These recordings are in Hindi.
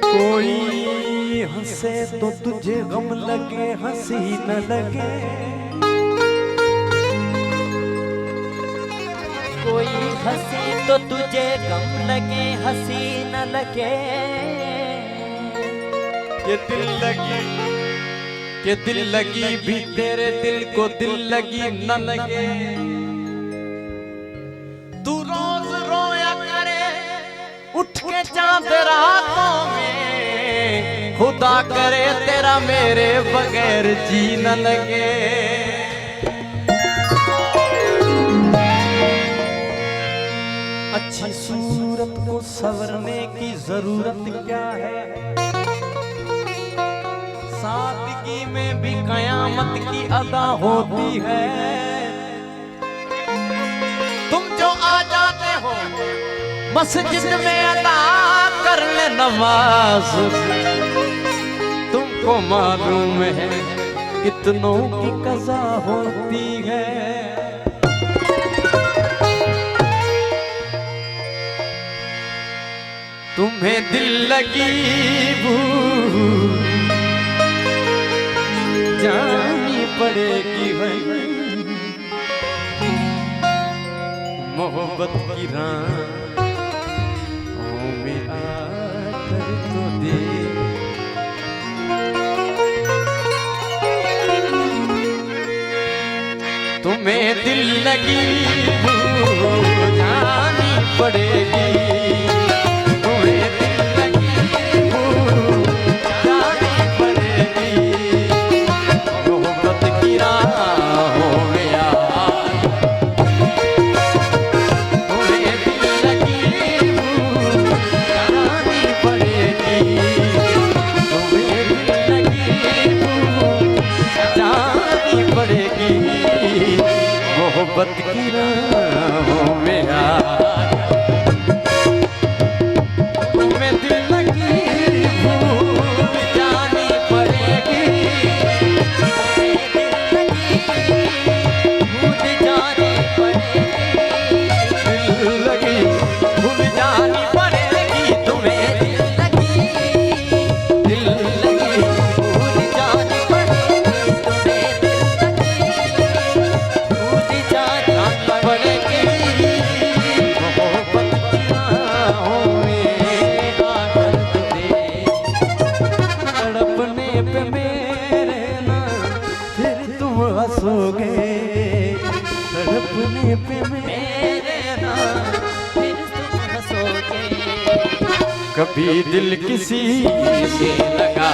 कोई हंसे तो तुझे गम लगे, हंसी न लगे। कोई हंसे तो तुझे गम लगे, हंसी न लगे। ये दिल लगी भी तेरे दिल को दिल लगी न लगे। तू रोज रोया करे उठ के चांद रातों में, खुदा करे तेरा मेरे बगैर जी न लगे। अच्छी सूरत को संवरने की जरूरत क्या है? सादगी में भी कयामत की अदा होती है। तुम जो आ जाते हो मस्जिद में अदा कर ले नमाज, तुमको मालूम है कितनों की कज़ा होती है। तुम्हें दिल लगी भूल जानी पड़ेगी भाई, मोहब्बत की राहों में आकर तो दे। तुम्हें दिल लगी भूल जानी पड़ेगी, मोहब्बत की राहों में तुम्हें दिल लगी भूल जानी पड़ेगी। भूल जानी पड़ेगी, दिल लगी भूल जानी पड़ेगी। तुम्हें दिल लगी भूल जानी पड़ेगी, तुम्हें दिल लगी पड़ेगी। मोहब्बत की राहों में आकर दे। तड़पने पे मेरे ना फिर तुम हंसोगे, तड़पने पे मेरे ना फिर तुम हंसोगे। कभी दिल किसी से लगा,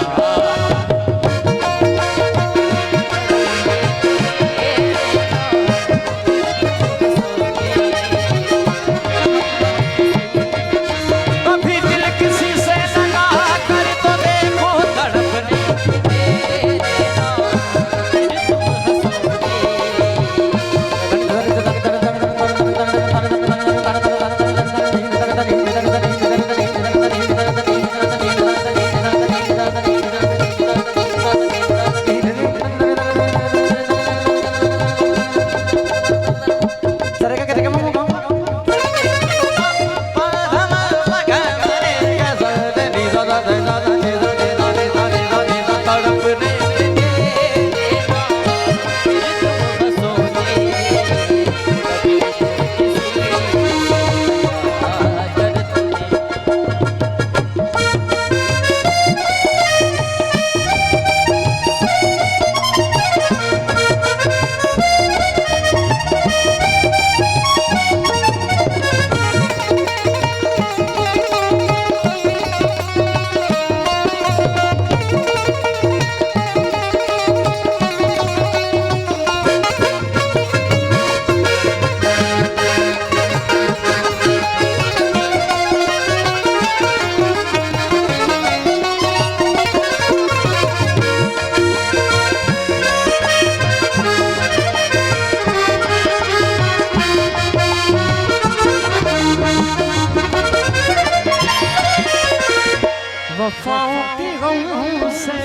वफाओं की गम से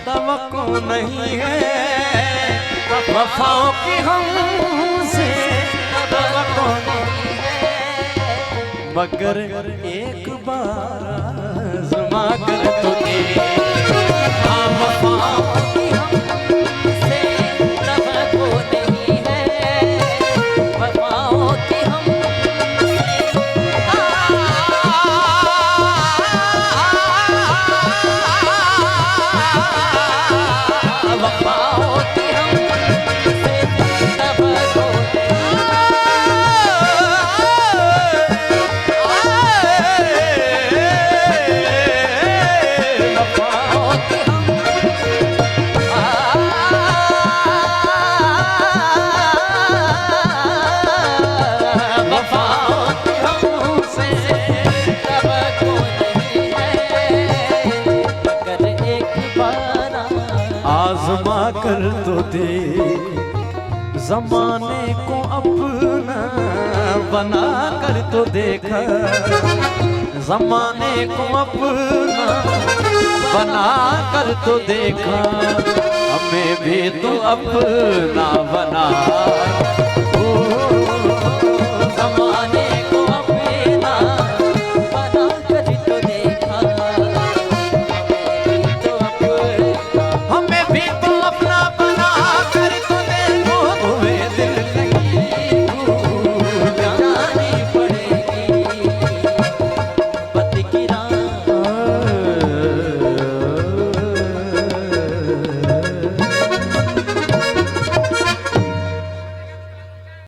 तवक्को नहीं है, वफाओं की हमसे तवक्को नहीं है, मगर एक बार आज़मा कर तो देख। हाँ वफाओं की हमसे तवक्को नहीं है, वफाओं की वफाओं की हमसे तवक्को वफाओं की वफाओं की हमसे तवक्को नहीं है, मगर एक बार आज़मा कर तो देख। ज़माने को अपना बना कर तो देखा, ज़माने को अपना बना कर तो देखा, हमें भी तो अपना बना